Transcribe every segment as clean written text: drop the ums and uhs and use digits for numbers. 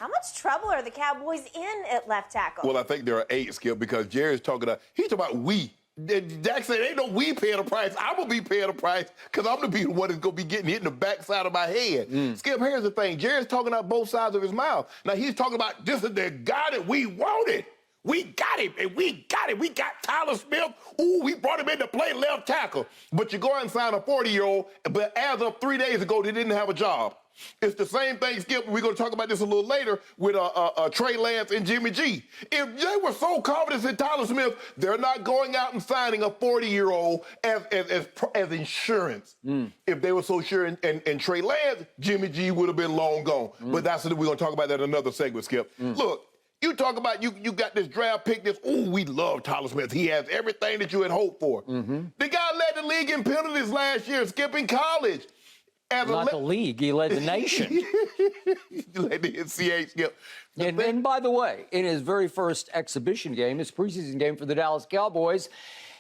How much trouble are the Cowboys in at left tackle? Well, I think there are 8, Skip, because Jerry's talking about we. Dak said, ain't no we paying the price. I'm going to be paying the price because I'm going to be the one that's going to be getting hit in the backside of my head. Skip, here's the thing. Jerry's talking out both sides of his mouth. Now, he's talking about this is the guy that we wanted. We got him, and we got him. We got Tyron Smith. Ooh, we brought him in to play left tackle. But you go out and sign a 40-year-old, but as of 3 days ago, they didn't have a job. It's the same thing, Skip. We're going to talk about this a little later with Trey Lance and Jimmy G. If they were so confident in Tyler Smith, they're not going out and signing a 40-year-old as insurance. If they were so sure in Trey Lance, Jimmy G would have been long gone. But we're going to talk about that in another segment, Skip. Look, you talk about you got this draft pick, we love Tyler Smith. He has everything that you had hoped for. The guy led the league in penalties last year, skipping college. Not the league, he led the nation. He led the NCAA, Skip. And by the way, in his very first exhibition game, his preseason game for the Dallas Cowboys,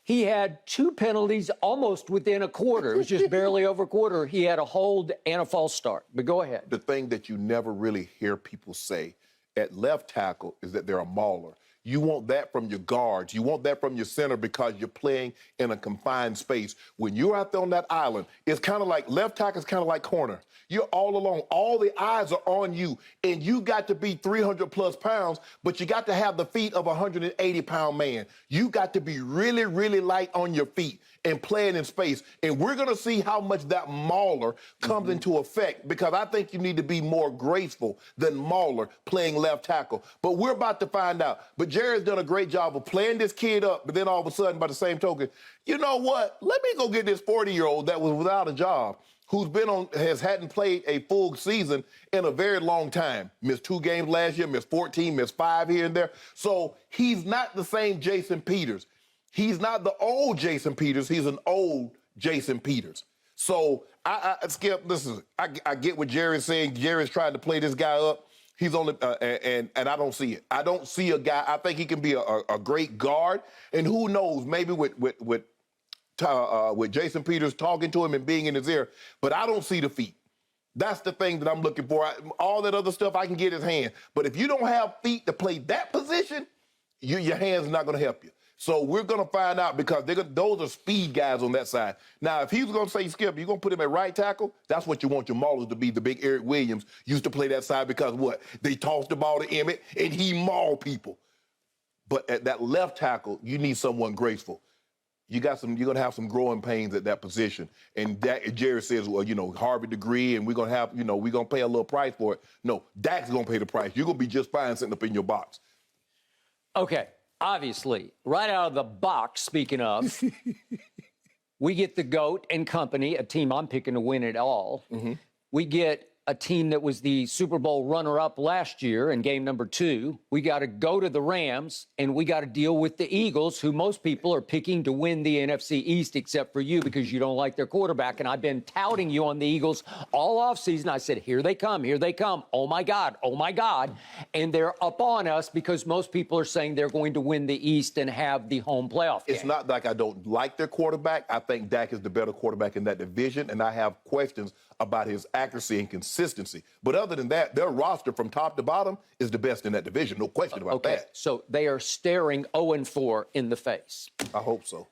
he had 2 penalties almost within a quarter. It was just barely over a quarter. He had a hold and a false start. But go ahead. The thing that you never really hear people say at left tackle is that they're a mauler. You want that from your guards. You want that from your center because you're playing in a confined space. When you're out there on that island, it's kind of like left tackle is kind of like corner. You're all alone. All the eyes are on you, and you got to be 300-plus pounds, but you got to have the feet of a 180-pound man. You got to be really, really light on your feet and playing in space. And we're going to see how much that mauler comes into effect because I think you need to be more graceful than mauler playing left tackle. But we're about to find out. But Jerry's done a great job of playing this kid up, but then all of a sudden, by the same token, you know what? Let me go get this 40-year-old that was without a job, hadn't played a full season in a very long time. Missed 2 games last year, missed 14, missed 5 here and there. So he's not the same Jason Peters. He's not the old Jason Peters. He's an old Jason Peters. So Skip, listen, I get what Jerry's saying. Jerry's trying to play this guy up. He's only, and I don't see it. I don't see a guy. I think he can be a great guard. And who knows, maybe with Jason Peters talking to him and being in his ear, but I don't see the feet. That's the thing that I'm looking for. All that other stuff I can get his hand. But if you don't have feet to play that position, your hands are not going to help you. So we're going to find out because those are speed guys on that side. Now, if he's going to say, Skip, you're going to put him at right tackle, that's what you want your maulers to be. The big Eric Williams used to play that side because what? They tossed the ball to Emmett, and he mauled people. But at that left tackle, you need someone graceful. You're going to have some growing pains at that position. And Jerry says, well, Harvard degree, and we're going to have, we're going to pay a little price for it. No, Dak's going to pay the price. You're going to be just fine sitting up in your box. Okay. Obviously, right out of the box, speaking of, we get the GOAT and company, a team I'm picking to win it all. We get a team that was the Super Bowl runner-up last year in game number 2. We got to go to the Rams, and we got to deal with the Eagles, who most people are picking to win the NFC East, except for you because you don't like their quarterback. And I've been touting you on the Eagles all offseason. I said, here they come, here they come. Oh, my God, oh, my God. And they're up on us because most people are saying they're going to win the East and have the home playoff game. It's not like I don't like their quarterback. I think Dak is the better quarterback in that division, and I have questions about his accuracy and consistency. But other than that, their roster from top to bottom is the best in that division. No question about that. So they are staring 0-4 in the face. I hope so.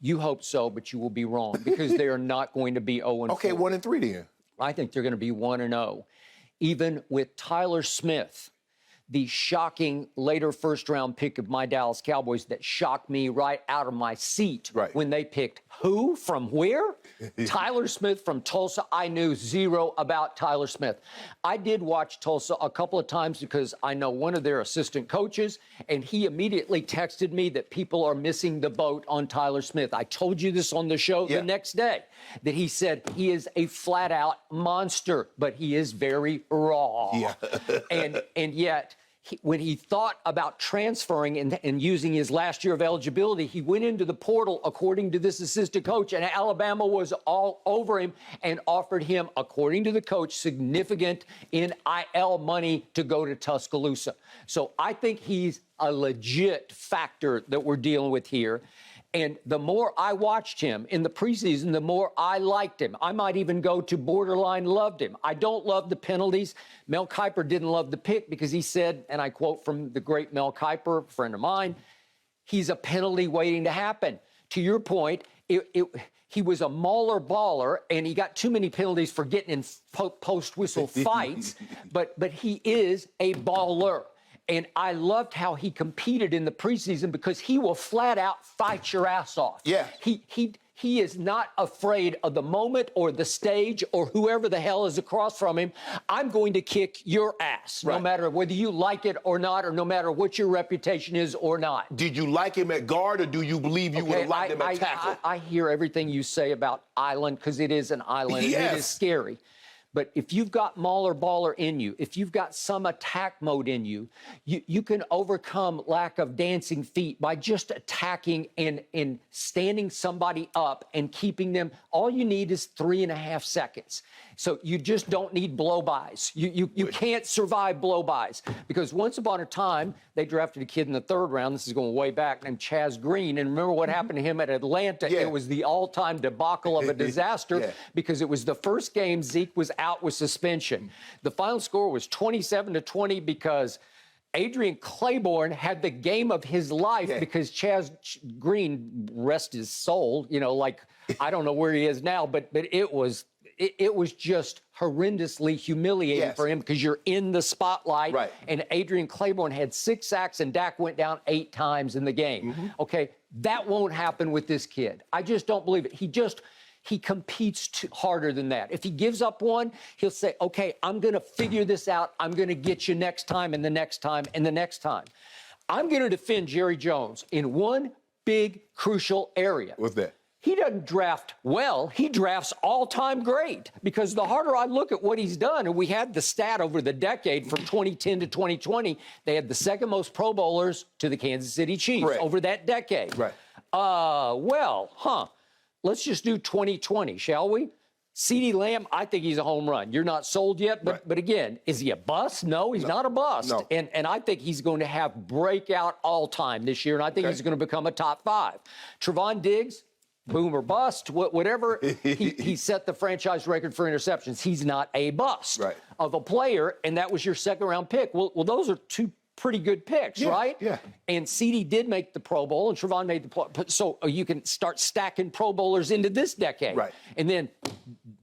You hope so, but you will be wrong because they are not going to be 0-4. Okay, 1-3 then. I think they're going to be 1-0. Even with Tyler Smith, the shocking later first-round pick of my Dallas Cowboys that shocked me right out of my seat when they picked who from where? Tyler Smith from Tulsa. I knew zero about Tyler Smith. I did watch Tulsa a couple of times because I know one of their assistant coaches, and he immediately texted me that people are missing the boat on Tyler Smith. I told you this on the show the next day, that he said he is a flat-out monster, but he is very raw. And yet, when he thought about transferring and using his last year of eligibility, he went into the portal, according to this assistant coach, and Alabama was all over him and offered him, according to the coach, significant NIL money to go to Tuscaloosa. So I think he's a legit factor that we're dealing with here. And the more I watched him in the preseason, the more I liked him. I might even go to borderline loved him. I don't love the penalties. Mel Kiper didn't love the pick because he said, and I quote from the great Mel Kiper, a friend of mine, he's a penalty waiting to happen. To your point, he was a mauler baller, and he got too many penalties for getting in post-whistle fights, but he is a baller. And I loved how he competed in the preseason because he will flat out fight your ass off. Yeah. He is not afraid of the moment or the stage or whoever the hell is across from him. I'm going to kick your ass, no matter whether you like it or not, or no matter what your reputation is or not. Did you like him at guard, or do you believe you would have liked him at tackle? I hear everything you say about island, because it is an island, and it is scary. But if you've got mauler baller in you, if you've got some attack mode in you, you can overcome lack of dancing feet by just attacking and standing somebody up and keeping them. All you need is 3.5 seconds. So you just don't need blow-bys. You can't survive blow-bys, because once upon a time, they drafted a kid in the 3rd round, this is going way back, named Chaz Green. And remember what happened to him at Atlanta? It was the all-time debacle of a disaster because it was the first game Zeke was out with suspension. The final score was 27-20 because Adrian Claiborne had the game of his life because Chaz Green, rest his soul, you know, like, I don't know where he is now, but it was just horrendously humiliating for him because you're in the spotlight. And Adrian Claiborne had 6 sacks and Dak went down 8 times in the game. Okay, that won't happen with this kid. I just don't believe it. He competes harder than that. If he gives up one, he'll say, okay, I'm going to figure this out. I'm going to get you next time and the next time and the next time. I'm going to defend Jerry Jones in one big, crucial area. What's that? He doesn't draft well. He drafts all-time great, because the harder I look at what he's done, and we had the stat over the decade from 2010 to 2020, they had the 2nd most Pro Bowlers to the Kansas City Chiefs over that decade. Let's just do 2020, shall we? CeeDee Lamb, I think he's a home run. You're not sold yet, but again, is he a bust? No, he's not a bust. And I think he's going to have breakout all-time this year, and I think he's going to become a top 5. Trevon Diggs, boom or bust, whatever. He set the franchise record for interceptions. He's not a bust of a player, and that was your 2nd-round pick. Well, those are 2 pretty good picks, right? And CeeDee did make the Pro Bowl, and Trevon made the Pro Bowl. So you can start stacking Pro Bowlers into this decade. And then,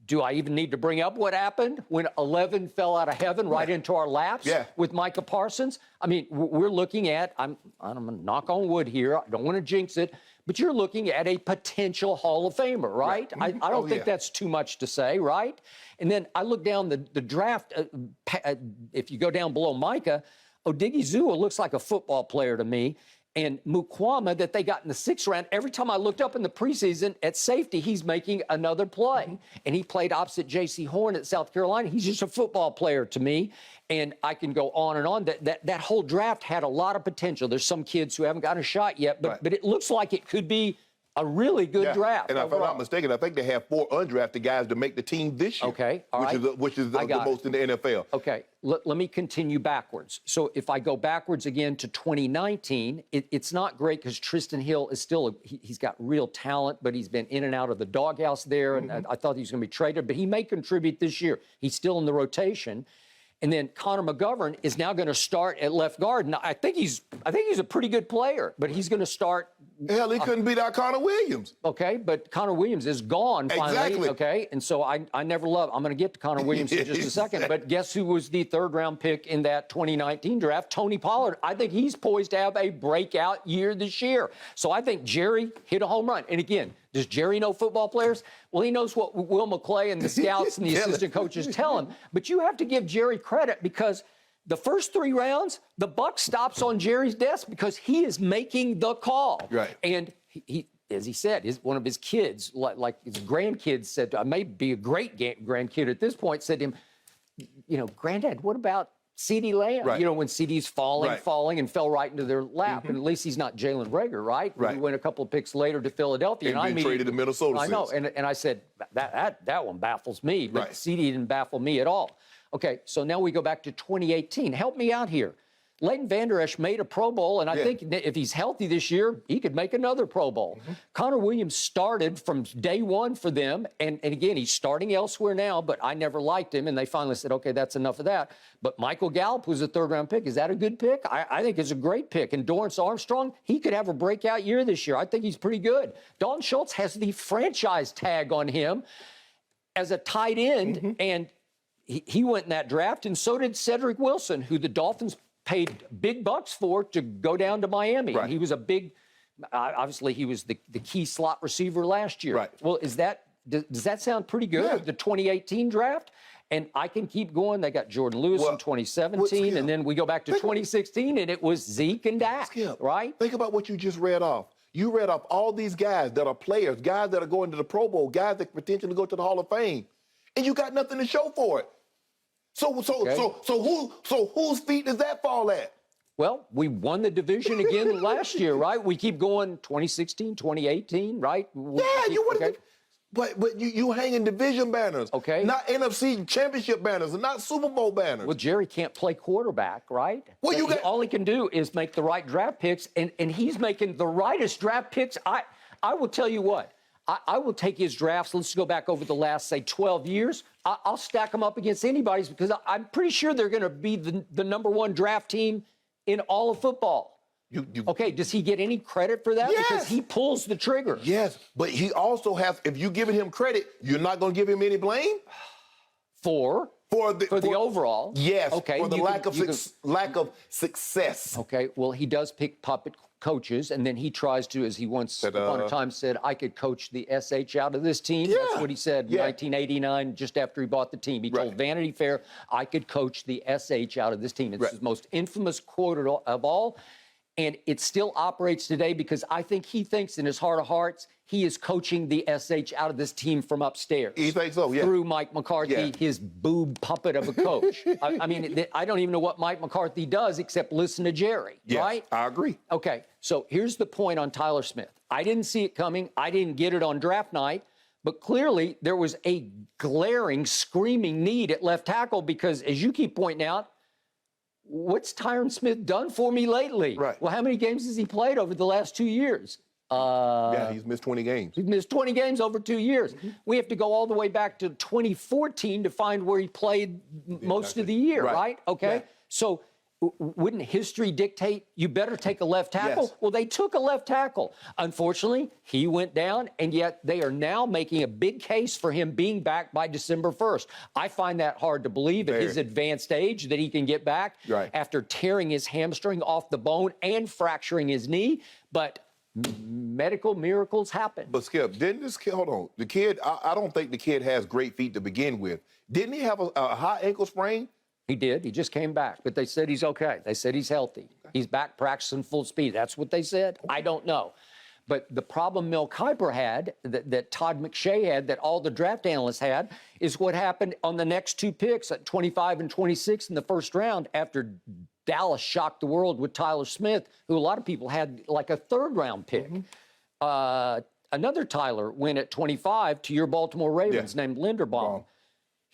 do I even need to bring up what happened when 11 fell out of heaven right into our laps with Micah Parsons? I mean, we're looking at, I'm going to knock on wood here, I don't want to jinx it, but you're looking at a potential Hall of Famer, right? I don't think that's too much to say, right? And then I look down the draft, if you go down below Micah, Odigizua looks like a football player to me. And Mukwama that they got in the 6th round, every time I looked up in the preseason at safety, he's making another play. And he played opposite J.C. Horn at South Carolina. He's just a football player to me. And I can go on and on. That whole draft had a lot of potential. There's some kids who haven't got a shot yet, but it looks like it could be a really good draft. And if I'm not mistaken, I think they have 4 undrafted guys to make the team this year. Which is the most in the NFL. Okay, let me continue backwards. So if I go backwards again to 2019, it's not great because Tristan Hill is still, he's got real talent, but he's been in and out of the doghouse there, and I thought he was going to be traded, but he may contribute this year. He's still in the rotation. And then Connor McGovern is now going to start at left guard. Now, I think he's a pretty good player, but he's going to start. Hell, he couldn't beat out Connor Williams. Okay, but Connor Williams is gone finally. Okay, and so I never loved. I'm going to get to Connor Williams in just a second. But guess who was the 3rd-round pick in that 2019 draft? Tony Pollard. I think he's poised to have a breakout year this year. So I think Jerry hit a home run. And again, does Jerry know football players? Well, he knows what Will McClay and the scouts and the assistant coaches tell him. But you have to give Jerry credit because the first 3 rounds, the buck stops on Jerry's desk because he is making the call. And he as he said, one of his kids, like his grandkids said, I may be a great grandkid at this point, said to him, you know, Granddad, what about CeeDee Lamb? You know, when CeeDee's falling and fell right into their lap. And at least he's not Jalen Reagor, right? He went a couple of picks later to Philadelphia. And been traded to Minnesota I know, and I said, that one baffles me, but CeeDee didn't baffle me at all. Okay, so now we go back to 2018. Help me out here. Leighton Vander Esch made a Pro Bowl, and I think if he's healthy this year, he could make another Pro Bowl. Connor Williams started from day one for them, and again, he's starting elsewhere now, but I never liked him, and they finally said, okay, that's enough of that. But Michael Gallup was a third-round pick. Is that a good pick? I think it's a great pick. And Dorrance Armstrong, he could have a breakout year this year. I think he's pretty good. Dalton Schultz has the franchise tag on him as a tight end, and he went in that draft, and so did Cedric Wilson, who the Dolphins paid big bucks for to go down to Miami. Right. And he was a big, obviously he was the key slot receiver last year. Right. Well, does that sound pretty good, the 2018 draft? And I can keep going. They got Jordan Lewis in 2017, and then we go back to 2016, and it was Zeke and Dak, right? Think about what you just read off. You read off all these guys that are players, guys that are going to the Pro Bowl, guys that potentially go to the Hall of Fame, and you got nothing to show for it. So whose feet does that fall at? Well, we won the division again last year, right? We keep going 2016, 2018, right? You won But you hanging division banners. Okay. Not NFC championship banners and not Super Bowl banners. Well, Jerry can't play quarterback, right? Well, all he can do is make the right draft picks, and he's making the rightest draft picks. I will tell you what. I will take his drafts. Let's go back over the last, say, 12 years. I'll stack them up against anybody's because I'm pretty sure they're going to be the number one draft team in all of football. Okay, does he get any credit for that? Yes. Because he pulls the trigger. Yes, but he also has, if you're giving him credit, you're not going to give him any blame? For the overall. Yes, okay, for the lack of success. Okay, well, he does pick puppet coaches, and then he tries to, as he once upon a time said, I could coach the SH out of this team. Yeah. That's what he said in 1989, just after he bought the team. He told Vanity Fair, I could coach the SH out of this team. It's his most infamous quote of all. And it still operates today because I think he thinks in his heart of hearts, he is coaching the SH out of this team from upstairs. You think so, yeah. Through Mike McCarthy, his boob puppet of a coach. I mean, I don't even know what Mike McCarthy does except listen to Jerry, right? I agree. Okay, so here's the point on Tyler Smith. I didn't see it coming. I didn't get it on draft night. But clearly, there was a glaring, screaming need at left tackle because, as you keep pointing out, what's Tyron Smith done for me lately? Right. Well, how many games has he played over the last 2 years? He's missed 20 games. He's missed 20 games over 2 years. We have to go all the way back to 2014 to find where he played most of the year, right? Okay. Yeah. So wouldn't history dictate you better take a left tackle? Yes. Well, they took a left tackle. Unfortunately, he went down, and yet they are now making a big case for him being back by December 1st. I find that hard to believe at his advanced age that he can get back after tearing his hamstring off the bone and fracturing his knee. But medical miracles happen. But Skip, didn't this kid, hold on, the kid, I don't think the kid has great feet to begin with. Didn't he have a high ankle sprain? He did. He just came back. But they said he's okay. They said he's healthy. He's back practicing full speed. That's what they said. I don't know. But the problem Mel Kiper had, that Todd McShay had, that all the draft analysts had, is what happened on the next two picks at 25 and 26 in the first round after Dallas shocked the world with Tyler Smith, who a lot of people had like a third-round pick. Another Tyler went at 25 to your Baltimore Ravens named Linderbaum.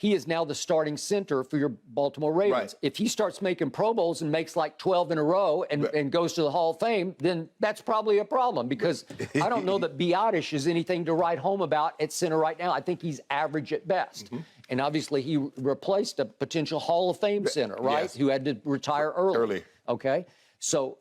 He is now the starting center for your Baltimore Ravens. If he starts making Pro Bowls and makes like 12 in a row and goes to the Hall of Fame, then that's probably a problem because I don't know that Biotish is anything to write home about at center right now. I think he's average at best. And obviously he replaced a potential Hall of Fame center, right, who had to retire early. Okay, so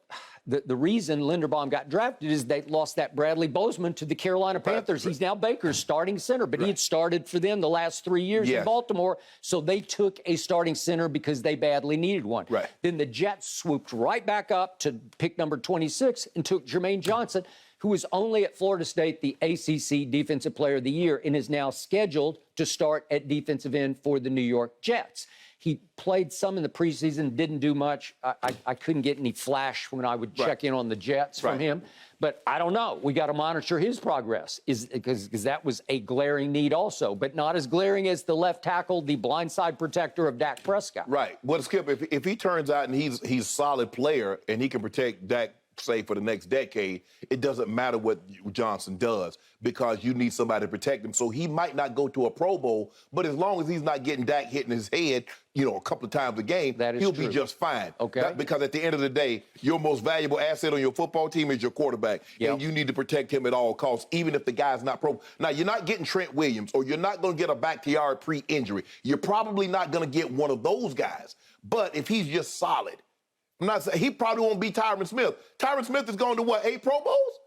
the reason Linderbaum got drafted is they lost that Bradley Bozeman to the Carolina Panthers. He's now Baker's starting center, but he had started for them the last 3 years in Baltimore, so they took a starting center because they badly needed one. Then the Jets swooped right back up to pick number 26 and took Jermaine Johnson, who was only at Florida State the ACC Defensive Player of the Year and is now scheduled to start at defensive end for the New York Jets. He played some in the preseason, didn't do much. I couldn't get any flash when I would check in on the Jets from him. But I don't know. We got to monitor his progress because that was a glaring need also, but not as glaring as the left tackle, the blindside protector of Dak Prescott. Well, Skip, if he turns out and he's a solid player and he can protect Dak say, for the next decade, it doesn't matter what Johnson does because you need somebody to protect him. So he might not go to a Pro Bowl, but as long as he's not getting Dak hitting his head, a couple of times a game, he'll be just fine. Okay. Because at the end of the day, your most valuable asset on your football team is your quarterback. Yep. And you need to protect him at all costs, even if the guy's not pro. Now, you're not getting Trent Williams, or you're not going to get a Bakhtiari pre-injury. You're probably not going to get one of those guys. But if he's just solid, I'm not saying he probably won't be Tyron Smith. Tyron Smith is going to what, 8 Pro Bowls?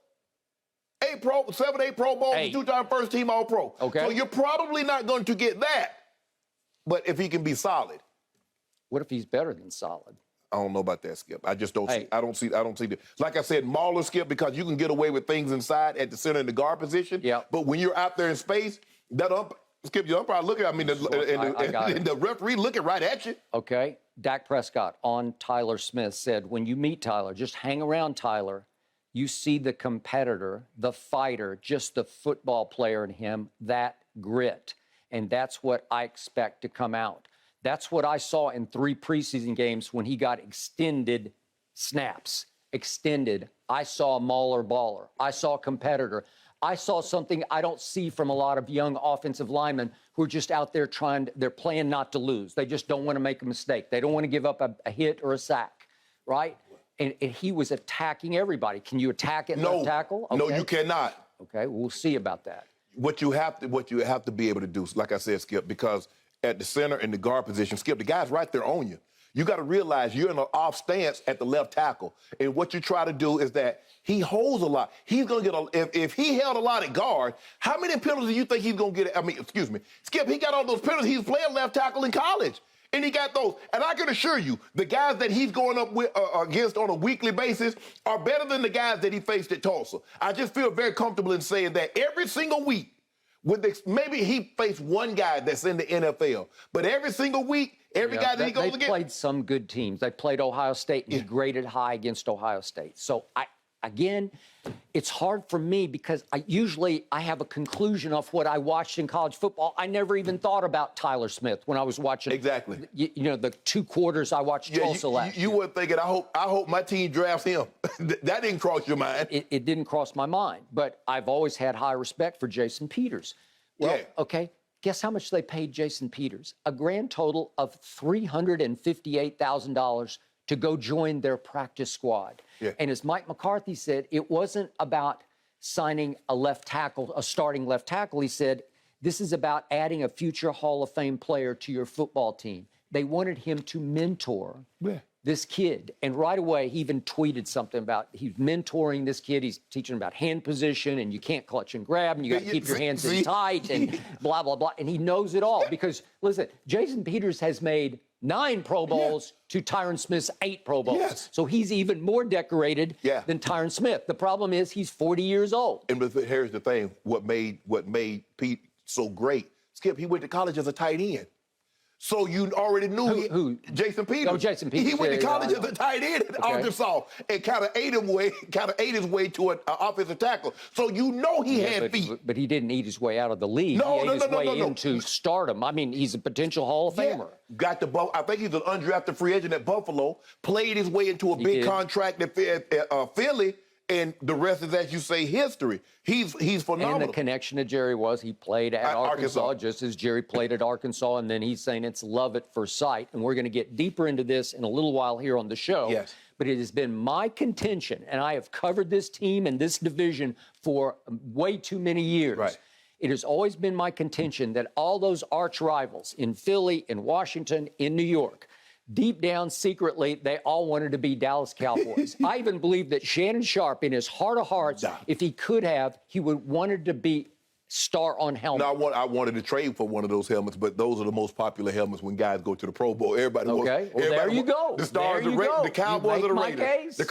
8 Pro Bowls, 2-time first team All-Pro. Okay. So you're probably not going to get that. But if he can be solid. What if he's better than solid? I don't know about that, Skip. I just don't see. I don't see the. Like I said, Mauler, Skip, because you can get away with things inside at the center and the guard position. Yeah. But when you're out there in space, Skip, your umpire looking. I mean, the referee looking right at you. Okay. Dak Prescott on Tyler Smith said, when you meet Tyler, just hang around Tyler. You see the competitor, the fighter, just the football player in him, that grit. And that's what I expect to come out. That's what I saw in 3 preseason games when he got extended snaps. Extended. I saw a mauler baller. I saw a competitor. I saw something I don't see from a lot of young offensive linemen who are just out there they're playing not to lose. They just don't want to make a mistake. They don't want to give up a hit or a sack, right? And he was attacking everybody. Can you attack at left tackle? Okay. No, you cannot. Okay, we'll see about that. What you have to be able to do, like I said, Skip, because at the center and the guard position, Skip, the guy's right there on you. You got to realize you're in an off stance at the left tackle. And what you try to do is that he holds a lot. He's going to get if he held a lot at guard, how many penalties do you think he's going to get? I mean, excuse me. Skip, he got all those penalties. He's playing left tackle in college. And he got those. And I can assure you, the guys that he's going up with, against on a weekly basis are better than the guys that he faced at Tulsa. I just feel very comfortable in saying that every single week, maybe he faced one guy that's in the NFL, but every single week, every guy that he goes against. They played some good teams. They played Ohio State, and he graded high against Ohio State. So, again, it's hard for me because I have a conclusion of what I watched in college football. I never even thought about Tyler Smith when I was watching. Exactly. The 2 quarters I watched Tulsa last year. You weren't thinking, I hope my team drafts him. That didn't cross your mind. It didn't cross my mind, but I've always had high respect for Jason Peters. Well, okay, guess how much they paid Jason Peters? A grand total of $358,000 to go join their practice squad. Yeah. And as Mike McCarthy said, it wasn't about signing a starting left tackle. He said, this is about adding a future Hall of Fame player to your football team. They wanted him to mentor this kid. And right away, he even tweeted something about he's mentoring this kid. He's teaching him about hand position, and you can't clutch and grab, and you got to keep your hands in tight, and blah, blah, blah. And he knows it all because, listen, Jason Peters has made 9 Pro Bowls to Tyron Smith's 8 Pro Bowls. Yes. So he's even more decorated than Tyron Smith. The problem is he's 40 years old. And here's the thing, what made Pete so great, Skip, he went to college as a tight end. So you already knew who? Jason Peters. Oh, Jason Peters. He went to college as a tight end at Arkansas and kind of ate his way to an offensive tackle. So you know he had feet. But he didn't eat his way out of the league. He ate his way into stardom. I mean, he's a potential Hall of Famer. Got I think he's an undrafted free agent at Buffalo. Played his way into a big contract at Philly. And the rest is, as you say, history. He's phenomenal. And the connection to Jerry was he played at Arkansas just as Jerry played at Arkansas. And then he's saying it's love at first sight. And we're going to get deeper into this in a little while here on the show. Yes. But it has been my contention, and I have covered this team and this division for way too many years. Right. It has always been my contention that all those arch rivals in Philly, in Washington, in New York, deep down, secretly, they all wanted to be Dallas Cowboys. I even believe that Shannon Sharpe, in his heart of hearts, if he could have, he would wanted to be star on helmet. No, I wanted to trade for one of those helmets, but those are the most popular helmets when guys go to the Pro Bowl. Everybody wants. Well, there you go. The Stars, the Cowboys, or the Raiders. The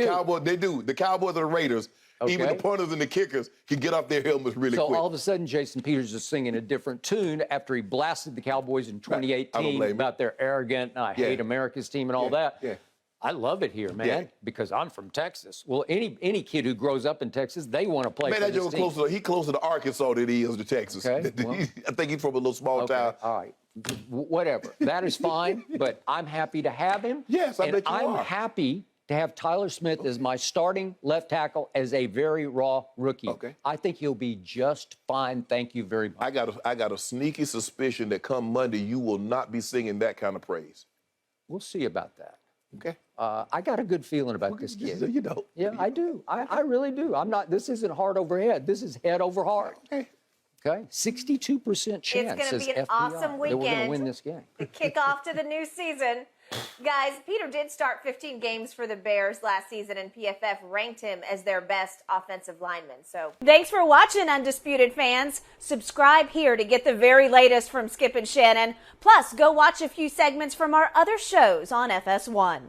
Cowboys, they do. The Cowboys or the Raiders. Okay. Even the punters and the kickers can get off their helmets really quick. So all of a sudden, Jason Peters is singing a different tune after he blasted the Cowboys in 2018 about their arrogant, I hate America's team and all that. Yeah. I love it here, man, because I'm from Texas. Well, any kid who grows up in Texas, they want to play for this team. He's closer to Arkansas than he is to Texas. Okay, well, I think he's from a little small town. All right. Whatever. That is fine, but I'm happy to have him. Yes, I bet you are. I'm happy to have Tyler Smith as my starting left tackle as a very raw rookie. Okay. I think he'll be just fine. Thank you very much. I got a sneaky suspicion that come Monday you will not be singing that kind of praise. We'll see about that. Okay. I got a good feeling about this kid. You know. Yeah, I do. I really do. I'm not. This isn't heart over head. This is head over heart. Okay. Okay. 62% chance. It's going to be an awesome weekend. That we're going to win this game. The kickoff to the new season. Guys, Peter did start 15 games for the Bears last season, and PFF ranked him as their best offensive lineman. So thanks for watching, Undisputed fans. Subscribe here to get the very latest from Skip and Shannon. Plus, go watch a few segments from our other shows on FS1.